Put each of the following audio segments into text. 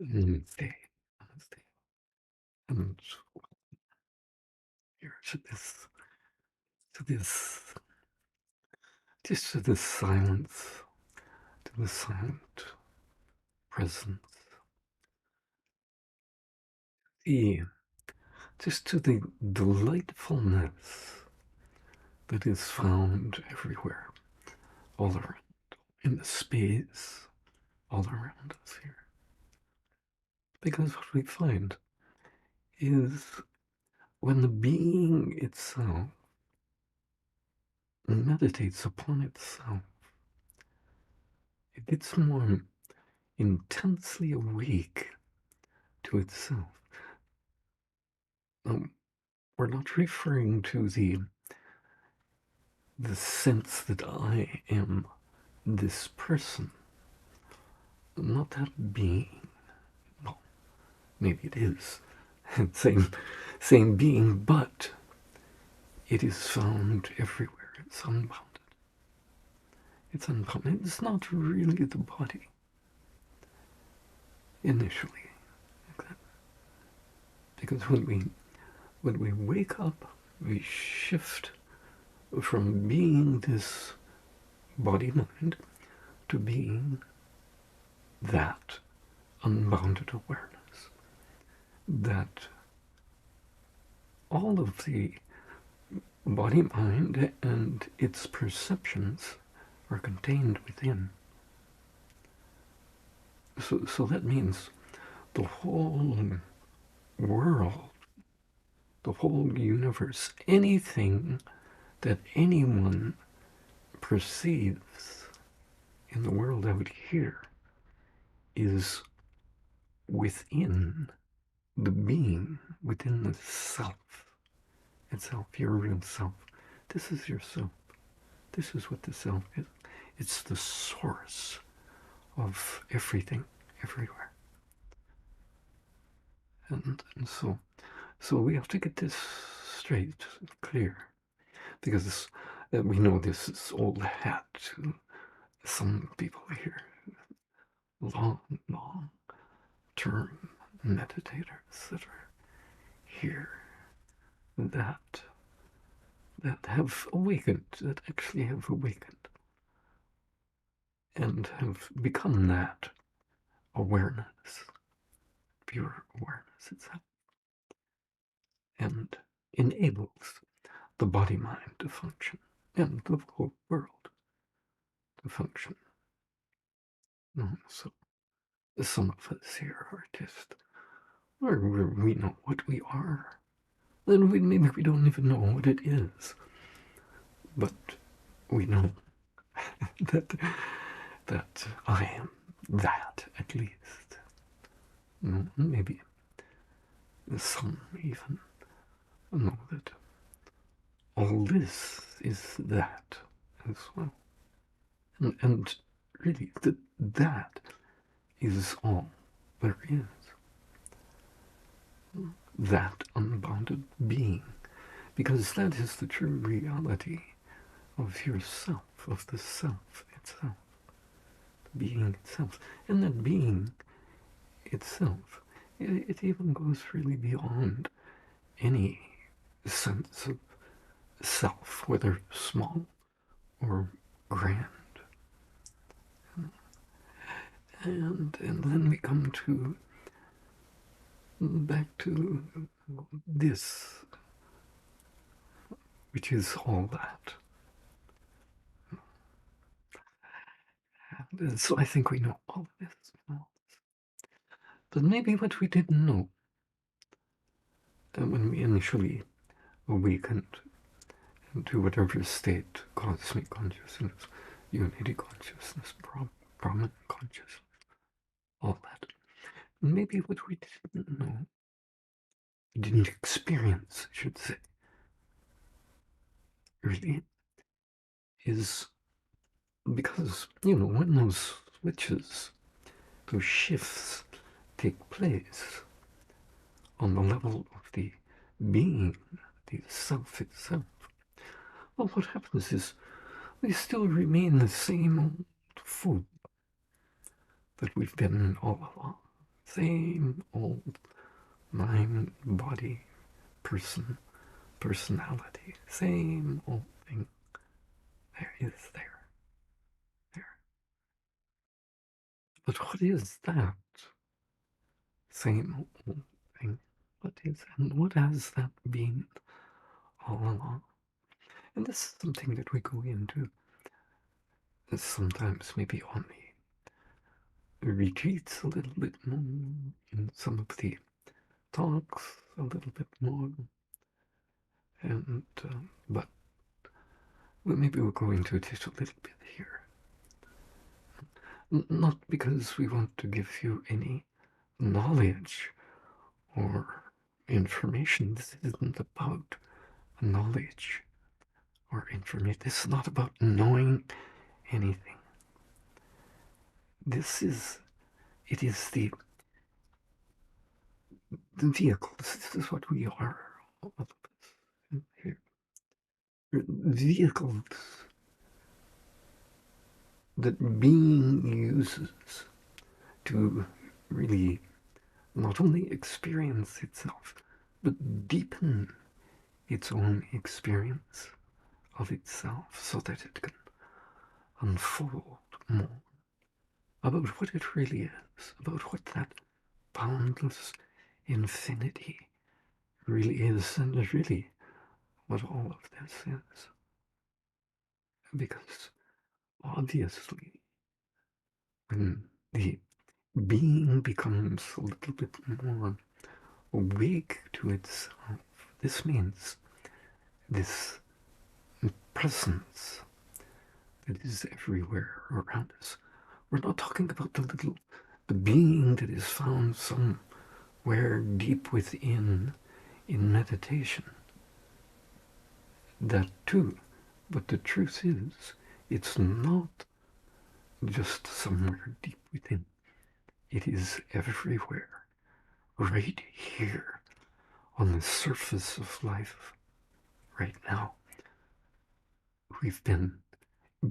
Namaste. Namaste. And here to this, just to this silence, to the silent presence, the, just to the delightfulness that is found everywhere, all around, in the space, all around us here. Because what we find is when the being itself meditates upon itself, it gets more intensely awake to itself. We're not referring to the sense that I am this person, not that being. Well, maybe it is same being, but it is found everywhere. It's unbounded. It's unbounded. It's not really the body initially, because when we wake up, we shift from being this body mind to being that unbounded awareness, that all of the body mind and its perceptions are contained within. So that means the whole world, the whole universe, anything that anyone perceives in the world out here is within the being, within the self itself, your real self. This is yourself. This is what the self is. It's the source of everything, everywhere. And so we have to get this straight, clear, because we know this is old hat to some people here, long-term meditators that are here, that have awakened, that actually have awakened, and have become that awareness, pure awareness itself, and enables the body-mind to function, and the whole world to function. So some of us here are just, or we know what we are, then maybe we don't even know what it is, but we know that I am that, at least. Maybe some even know that all this is that as well. And really, that is all there is. That unbounded being. Because that is the true reality of yourself, of the self itself, the being itself. And that being itself, it even goes really beyond any sense of self, whether small or grand. And then we come to back to this, which is all that. And so I think we know all of this. But maybe what we didn't know when we initially awakened into whatever state, cosmic consciousness, unity consciousness, Brahman consciousness, all that. Maybe what we didn't know, didn't experience, I should say, really, is because, when those switches, those shifts take place on the level of the being, the self itself, well, what happens is we still remain the same old fool that we've been all along. Same old mind, body, person, personality. Same old thing. There is there. There. But what is that? Same old thing. What is, and what has that been all along? And this is something that we go into sometimes maybe on the retreats a little bit more, in some of the talks a little bit more, and but maybe we'll go into it just a little bit here. Not because we want to give you any knowledge or information. This isn't about knowledge or information. This is not about knowing anything. It is the vehicle. This is what we are, all of us here. Vehicles that being uses to really not only experience itself, but deepen its own experience of itself so that it can unfold more about what it really is, about what that boundless infinity really is, and is really what all of this is. Because obviously, when the being becomes a little bit more awake to itself, this means this presence that is everywhere around us. We're not talking about the being that is found somewhere deep within in meditation. That too. But the truth is, it's not just somewhere deep within. It is everywhere, right here on the surface of life right now. We've been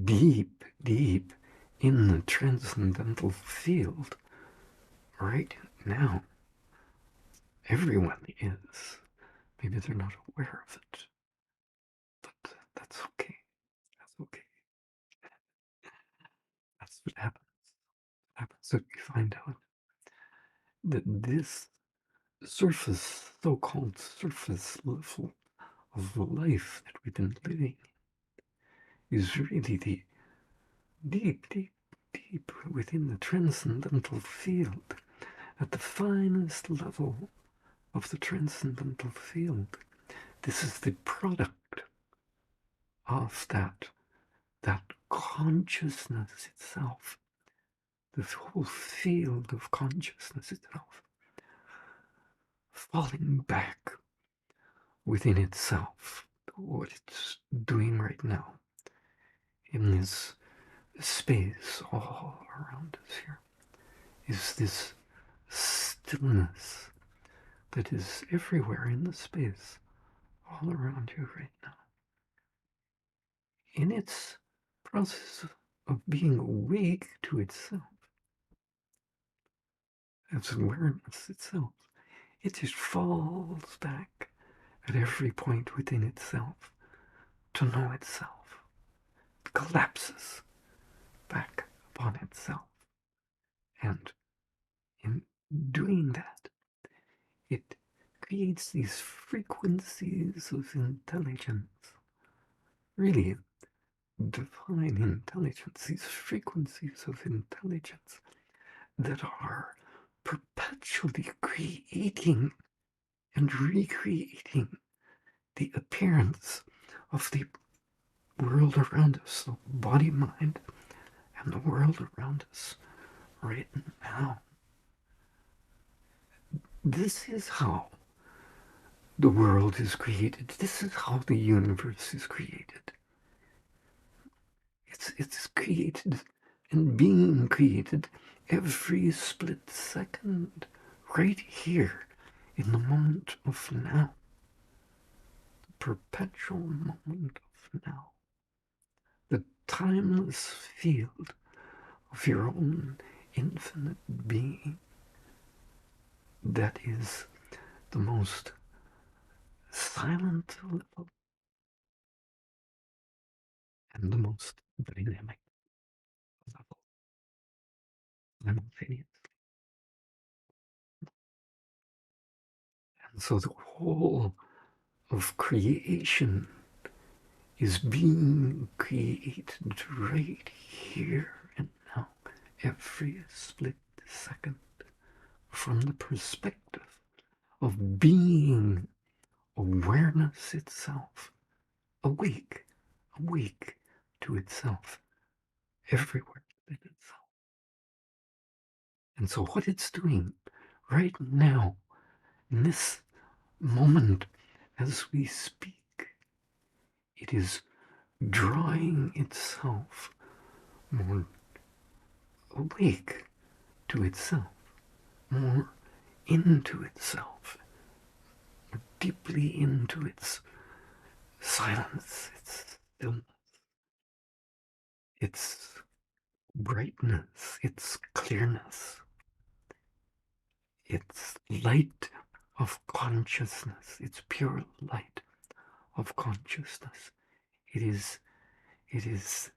deep, deep in the transcendental field right now. Everyone is. Maybe they're not aware of it, but that's okay. That's okay. That's what happens. What happens that we find out that this surface, so-called surface level of life that we've been living is really the deep, deep, deep within the transcendental field, at the finest level of the transcendental field. This is the product of that consciousness itself, the whole field of consciousness itself, falling back within itself. What it's doing right now in this space all around us here is this stillness that is everywhere in the space all around you right now. In its process of being awake to itself, as awareness itself, it just falls back at every point within itself to know itself. It collapses back upon itself. And in doing that, it creates these frequencies of intelligence, really divine intelligence, these frequencies of intelligence that are perpetually creating and recreating the appearance of the world around us, the body, mind, and the world around us right now. This is how the world is created. This is how the universe is created. It's created and being created every split second, right here in the moment of now, the perpetual moment of now, the timeless field of your own infinite being that is the most silent level and the most dynamic level simultaneously. And so the whole of creation is being created right here and now, every split second, from the perspective of being awareness itself, awake to itself, everywhere in itself. And so what it's doing right now, in this moment as we speak, it is drawing itself more awake to itself, more into itself, more deeply into its silence, its stillness, its brightness, its clearness, its light of consciousness, its pure light of consciousness. It is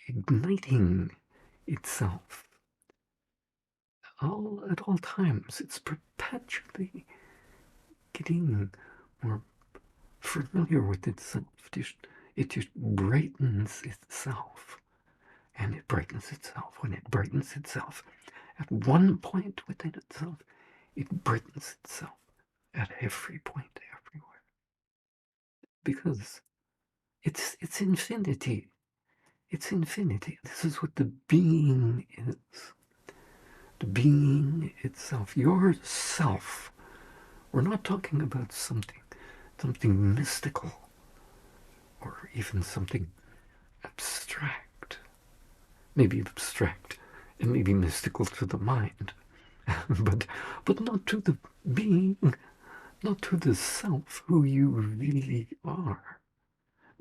igniting itself at all times. It's perpetually getting more familiar with itself. It just brightens itself. And it brightens itself. When it brightens itself at one point within itself, it brightens itself at every point everywhere. Because it's infinity. It's infinity. This is what the being is. The being itself. Your self. We're not talking about something mystical or even something abstract. Maybe abstract and maybe mystical to the mind. but not to the being, not to the self who you really are.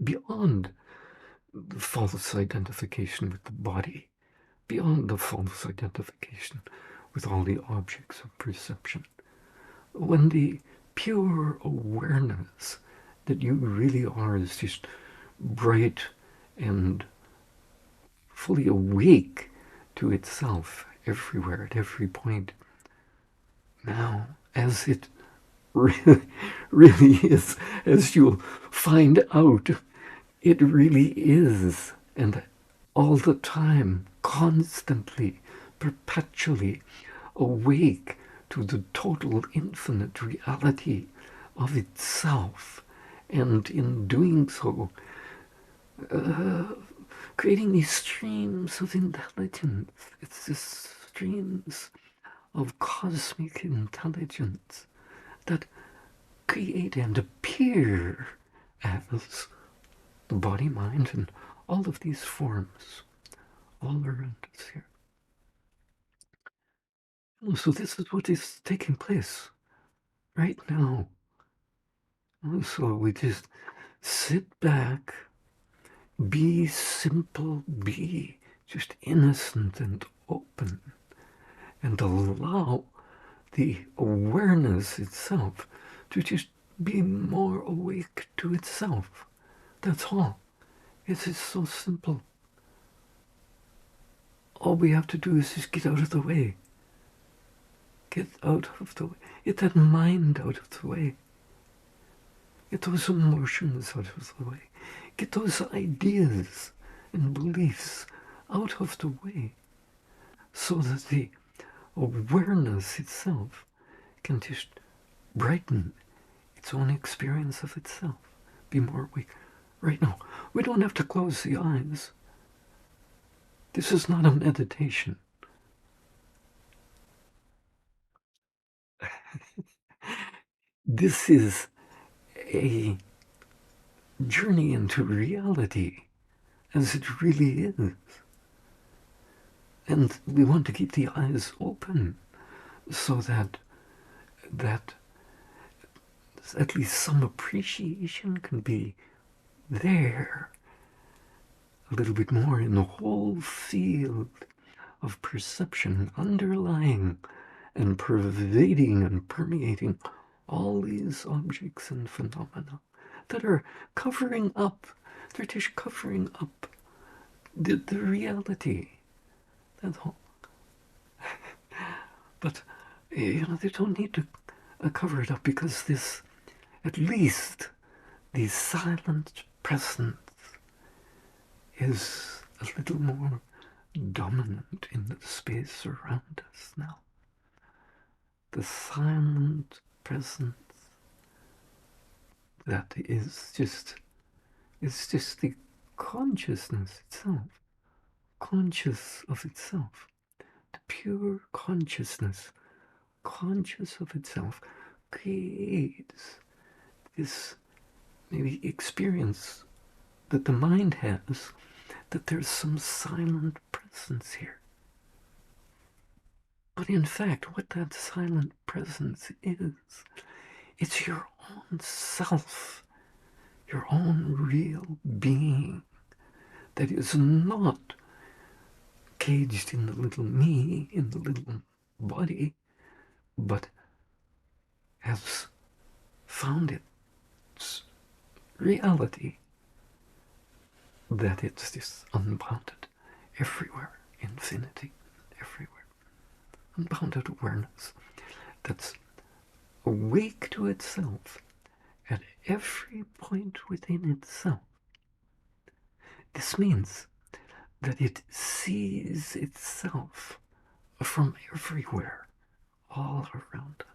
Beyond the false identification with the body, beyond the false identification with all the objects of perception. When the pure awareness that you really are is just bright and fully awake to itself everywhere, at every point. Now, as it really is, as you'll find out, it really is, and all the time, constantly, perpetually awake to the total infinite reality of itself, and in doing so, creating these streams of intelligence. It's just streams of cosmic intelligence that create and appear as the body, mind, and all of these forms all around us here. So this is what is taking place right now. So we just sit back, be simple, be just innocent and open, and allow the awareness itself to just be more awake to itself. That's all. It's just so simple. All we have to do is just get out of the way. Get out of the way. Get that mind out of the way. Get those emotions out of the way. Get those ideas and beliefs out of the way, so that the awareness itself can just brighten its own experience of itself. Be more awake. Right now, we don't have to close the eyes. This is not a meditation. This is a journey into reality as it really is. And we want to keep the eyes open so that at least some appreciation can be there a little bit more in the whole field of perception underlying and pervading and permeating all these objects and phenomena that are covering up, they're just covering up the reality. That's all. But, they don't need to cover it up because this, at least, the silent presence is a little more dominant in the space around us now. The silent presence that is just the consciousness itself, conscious of itself, the pure consciousness, conscious of itself, creates this maybe experience that the mind has that there's some silent presence here. But in fact, what that silent presence is, it's your own self, your own real being that is not caged in the little me, in the little body, but has found its reality, that it's this unbounded, everywhere, infinity, everywhere, unbounded awareness that's awake to itself at every point within itself. This means that it sees itself from everywhere, all around us.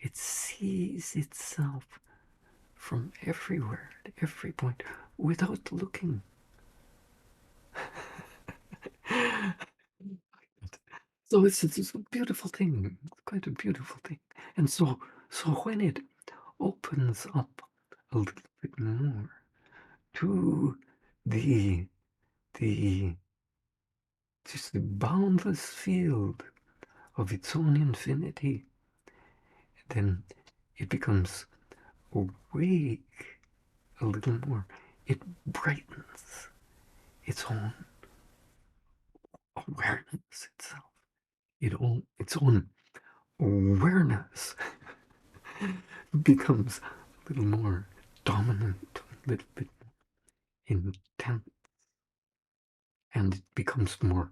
It sees itself from everywhere, at every point, without looking. So it's a beautiful thing. It's quite a beautiful thing. And so when it opens up a little bit more to the the just the boundless field of its own infinity, then it becomes awake a little more. It brightens its own awareness itself. Its own awareness becomes a little more dominant, a little bit intense, and it becomes more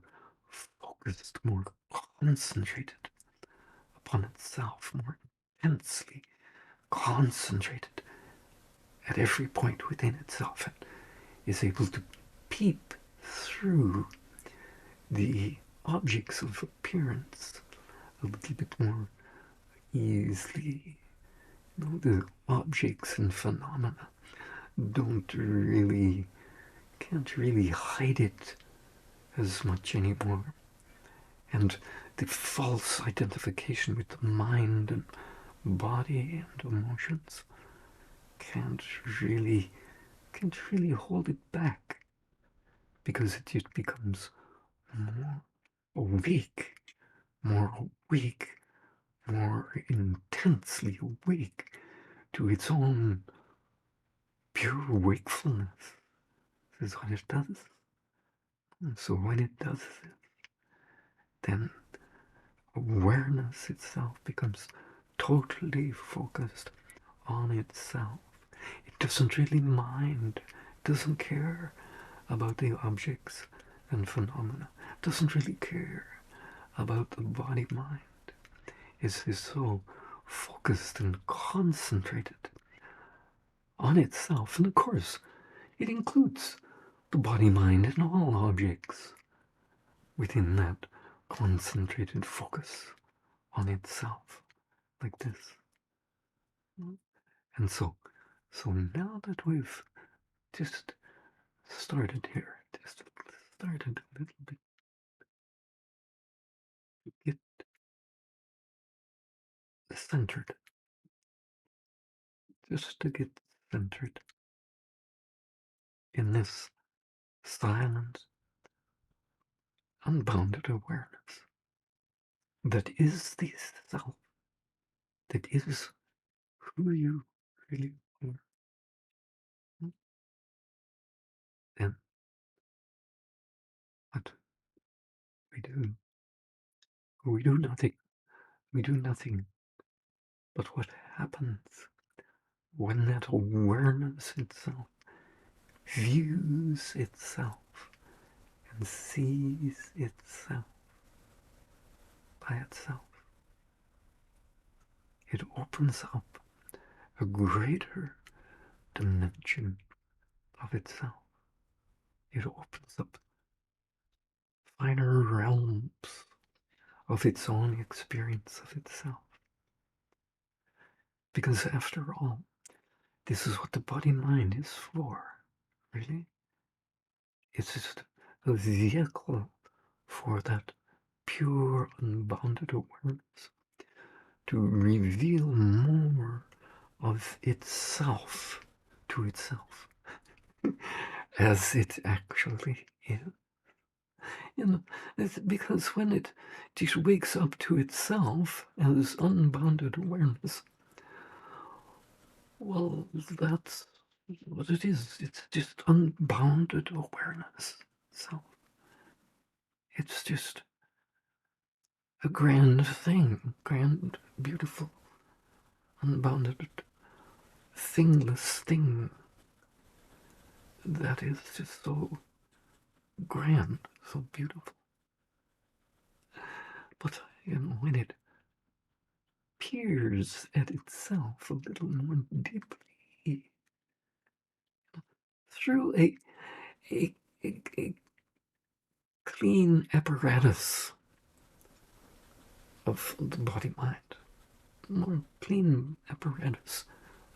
focused, more concentrated upon itself, more intensely concentrated at every point within itself, and is able to peep through the objects of appearance a little bit more easily. The objects and phenomena can't really hide it as much anymore. And the false identification with the mind and body and emotions can't really hold it back, because it just becomes more awake, more awake, more intensely awake to its own pure wakefulness. This is what it does. And so when it does it, then awareness itself becomes totally focused on itself. It doesn't really mind, doesn't care about the objects and phenomena, doesn't really care about the body mind. Is so focused and concentrated on itself. And of course, it includes the body mind and all objects within that concentrated focus on itself, like this. And so now that we've just started here, just started a little bit to get centered, just to get centered in this silent, unbounded awareness that is the self, that is who you really are. Then what we do nothing. We do nothing. But what happens when that awareness itself views itself and sees itself by itself? It opens up a greater dimension of itself. It opens up finer realms of its own experience of itself. Because after all, this is what the body-mind is for, really. It's just a vehicle for that pure, unbounded awareness to reveal more of itself to itself as it actually is. You know, it's because when it just wakes up to itself as unbounded awareness, well, that's what it is. It's just unbounded awareness. So it's just a grand thing, grand, beautiful, unbounded, thingless thing that is just so grand, so beautiful. But, when it peers at itself a little more deeply through a, a clean apparatus of the body-mind, more clean apparatus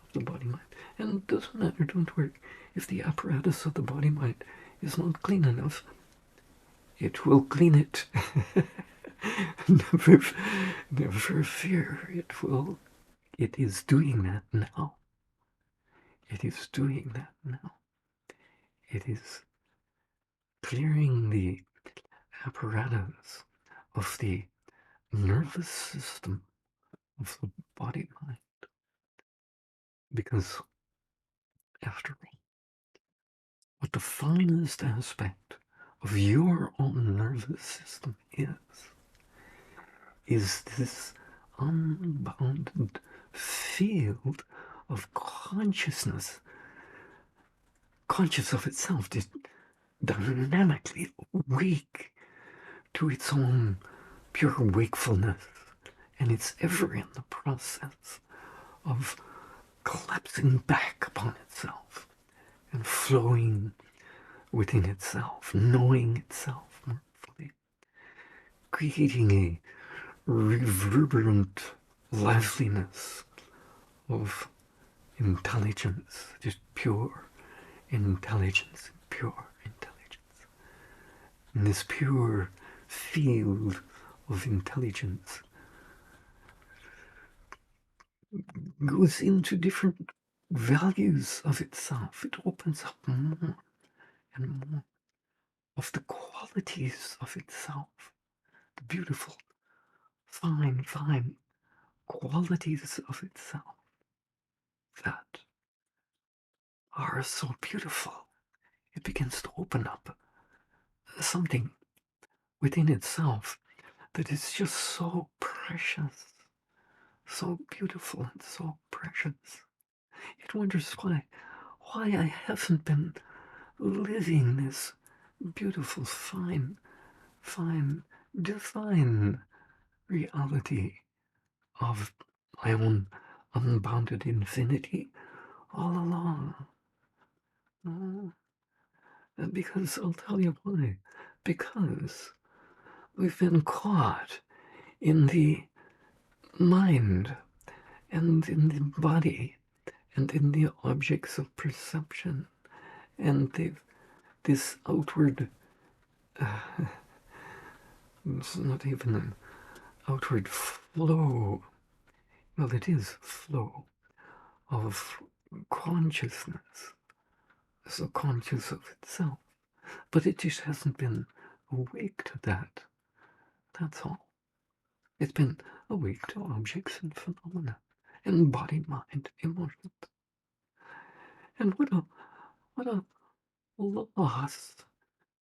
of the body-mind. And it doesn't matter, don't worry, if the apparatus of the body-mind is not clean enough, it will clean it. never fear, it is doing that now. It is doing that now. It is clearing the apparatus of the nervous system of the body-mind. Because, after all, what the finest aspect of your own nervous system is this unbounded field of consciousness, conscious of itself, just dynamically awake to its own pure wakefulness, and it's ever in the process of collapsing back upon itself and flowing within itself, knowing itself more fully, creating a reverberant liveliness of intelligence, just pure intelligence, pure intelligence. And this pure field of intelligence goes into different values of itself. It opens up more and more of the qualities of itself, the beautiful, fine qualities of itself that are so beautiful. It begins to open up something within itself that is just so precious, so beautiful and so precious. It wonders why I haven't been living this beautiful, fine, divine reality of my own unbounded infinity all along. Because I'll tell you why. Because we've been caught in the mind and in the body and in the objects of perception and this outward, it's not even an outward flow, well, it is flow of consciousness, so conscious of itself, but it just hasn't been awake to that. That's all. It's been awake to objects and phenomena and body, mind, emotions. And what a loss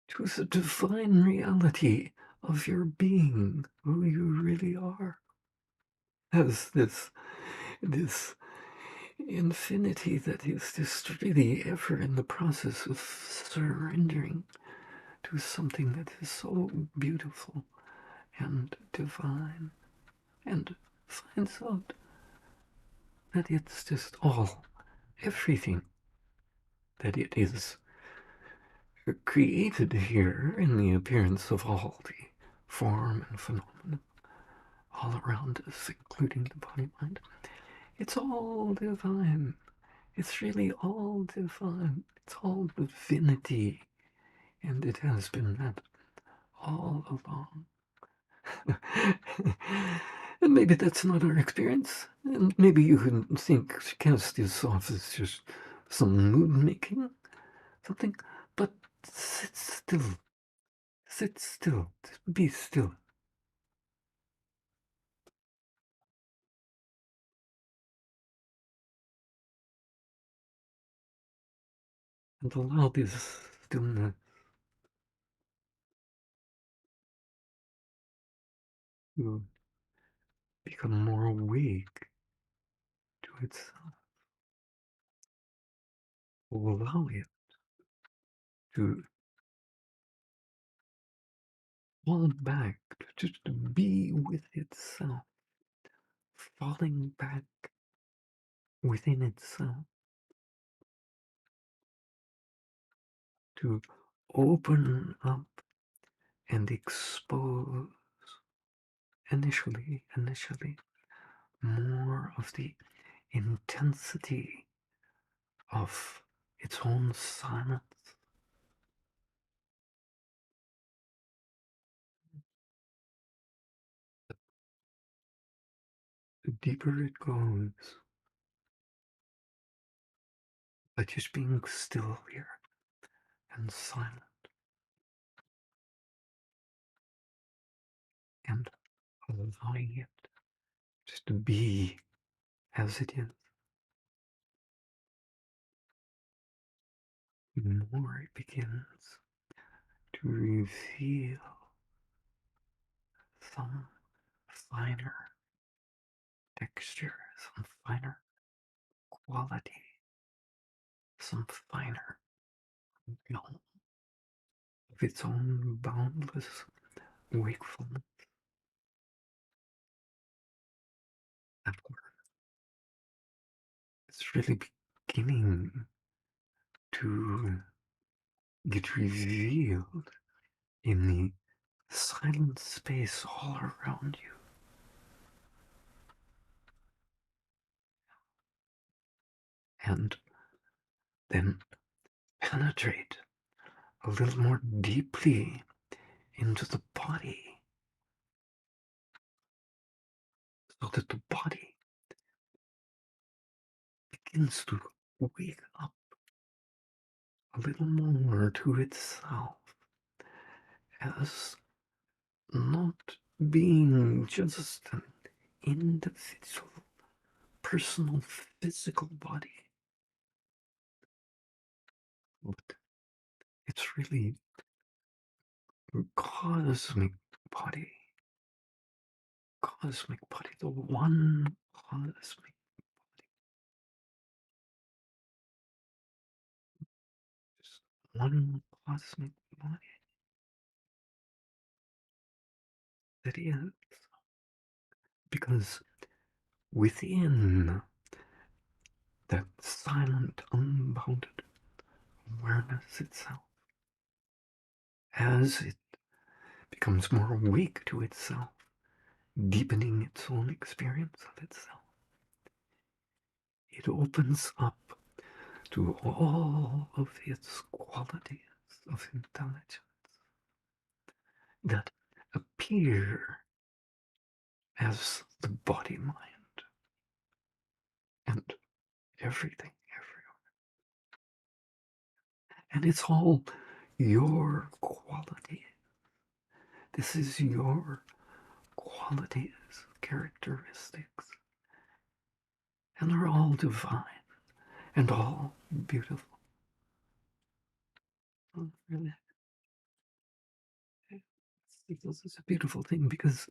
to the divine reality of your being, who you really are. as this infinity that is just really ever in the process of surrendering to something that is so beautiful and divine, and finds out that it's just all, everything that it is created here in the appearance of all the form and phenomena all around us, including the body mind. It's all divine. It's really all divine. It's all divinity. And it has been that all along. And maybe that's not our experience. And maybe you can think, cast this off as just some mood making, something. But sit still. Sit still. Be still. And allow this stillness to become more awake to itself. Allow it to fall back, to just be with itself, falling back within itself, to open up and expose initially more of the intensity of its own silence. The deeper it goes, by just being still here and silent and allowing it just to be as it is, the more it begins to reveal some finer texture, some finer quality, some finer realm of its own boundless wakefulness at work. It's really beginning to get revealed in the silent space all around you. And then penetrate a little more deeply into the body so that the body begins to wake up a little more to itself as not being just an individual, personal, physical body, but it's really a cosmic body, the one cosmic, just one cosmic body that is, because within that silent, unbounded awareness itself, as it becomes more awake to itself, deepening its own experience of itself, it opens up to all of its qualities of intelligence that appear as the body mind and everything everywhere. And it's all your quality. This is your qualities, characteristics, and they're all divine and all beautiful. Oh, really, this is a beautiful thing because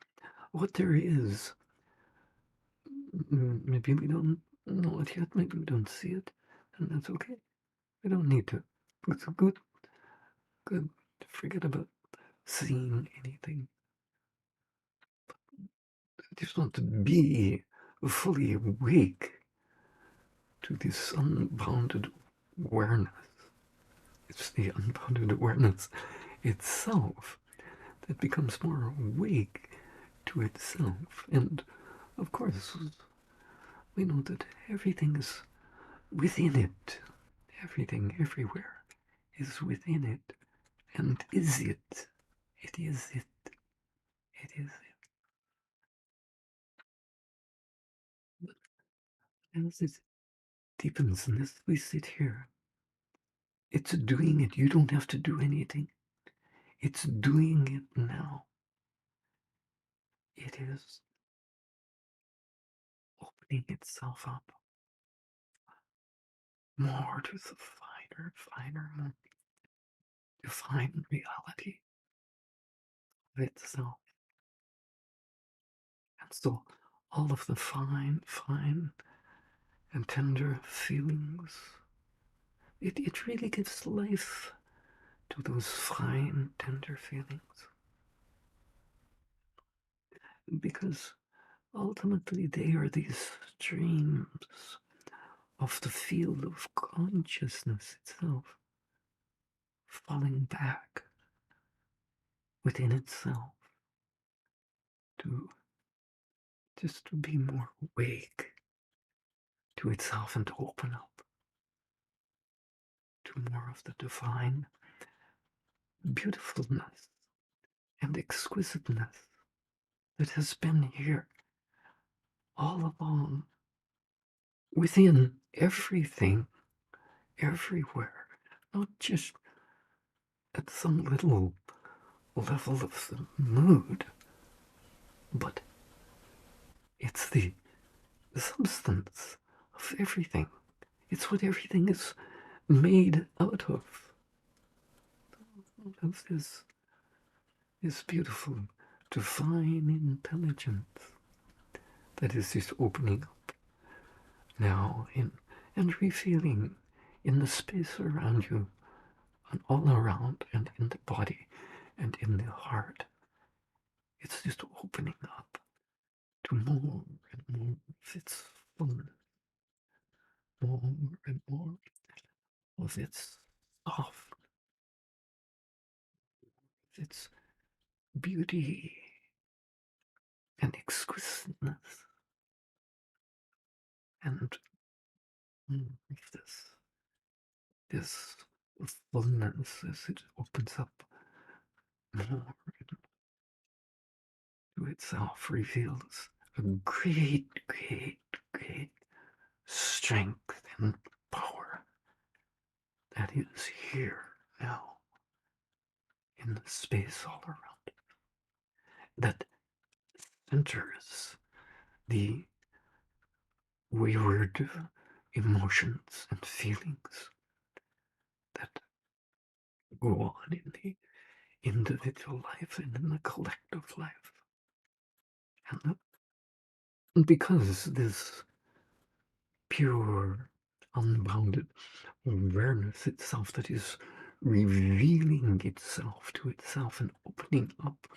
what there is Maybe we don't know it yet, maybe we don't see it, and that's okay. We don't need to. It's good. Forget about seeing anything. I just want to be fully awake to this unbounded awareness. It's the unbounded awareness itself that becomes more awake to itself. And of course, we know that everything is within it. Everything, everywhere, is within it. And is it. It is it. It is it. As it deepens and as we sit here, it's doing it. You don't have to do anything. It's doing it now. It is opening itself up more to the finer, more defined reality of itself. And so all of the fine and tender feelings, it really gives life to those fine, tender feelings. Because ultimately they are these streams of the field of consciousness itself, falling back within itself to just to be more awake to itself and to open up to more of the divine beautifulness and exquisiteness that has been here all along within everything, everywhere, not just at some little level of the mood, but it's the substance of everything. It's what everything is made out of this beautiful divine intelligence that is just opening up now and revealing in the space around you and all around and in the body and in the heart. It's just opening up to more and more of its fullness, more and more of its soft, its beauty and exquisiteness, and this fullness as it opens up more to itself reveals a great strength and power that is here now in the space all around it, that centers the wayward emotions and feelings that go on in the individual life and in the collective life. And because this pure, unbounded awareness itself that is revealing itself to itself and opening up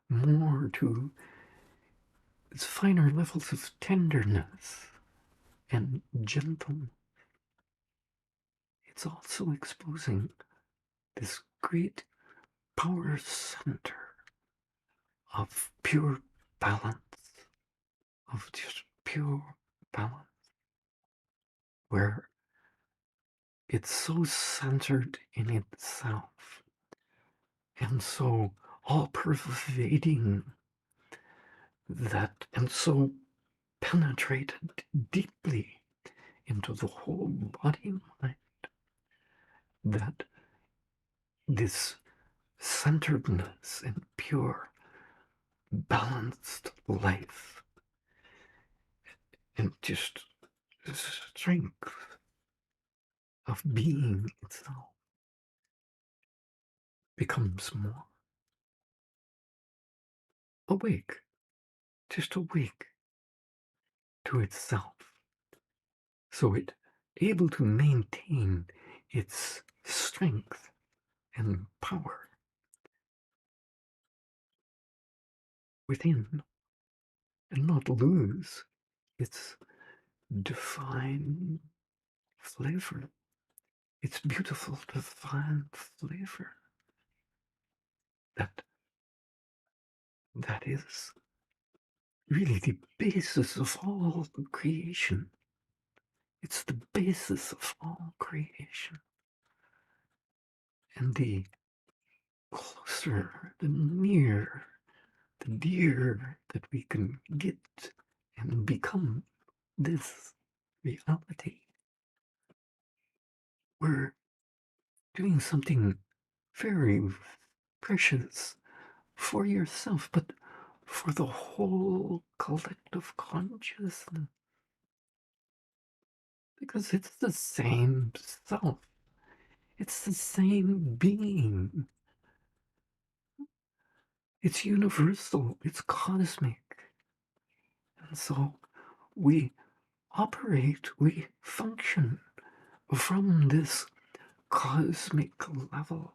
more to its finer levels of tenderness and gentleness, it's also exposing this great power center of pure balance, of just pure balance, where it's so centered in itself and so all pervading that and so penetrated deeply into the whole body and mind that this centeredness and pure balanced life and just strength of being itself becomes more awake, just awake to itself, so it able to maintain its strength and power within and not lose its divine flavor, its beautiful divine flavor that that is really the basis of all creation. It's the basis of all creation. And the closer, the near, the dear that we can get and become this reality, we're doing something very precious for yourself, but for the whole collective consciousness, because it's the same self, it's the same being, it's universal, it's cosmic. And so we operate, we function from this cosmic level,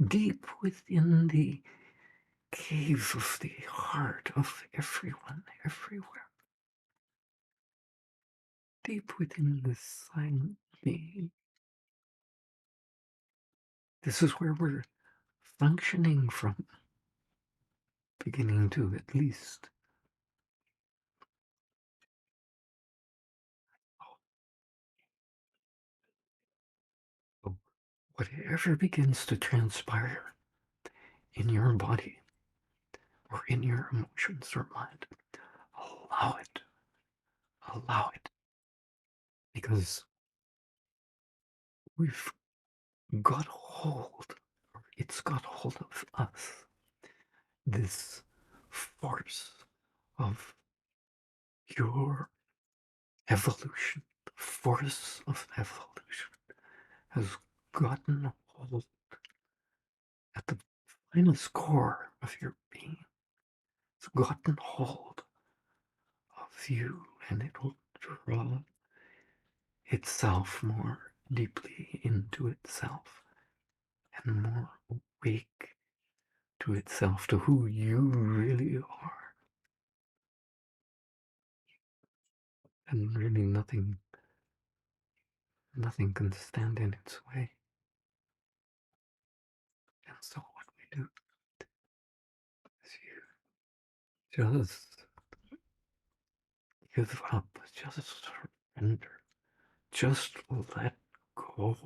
deep within the cave of the heart of everyone, everywhere. Deep within the silent being. This is where we're functioning from, beginning to at least. So whatever begins to transpire in your body or in your emotions or mind, allow it. Allow it. Because we've got hold, or it's got hold of us, this force of your evolution, the force of evolution has gotten hold at the finest core of your being. It's gotten hold of you, and it will draw itself more deeply into itself and more awake to itself, to who you really are. And really nothing can stand in its way. And so what we do is you just give up, just surrender, just let go.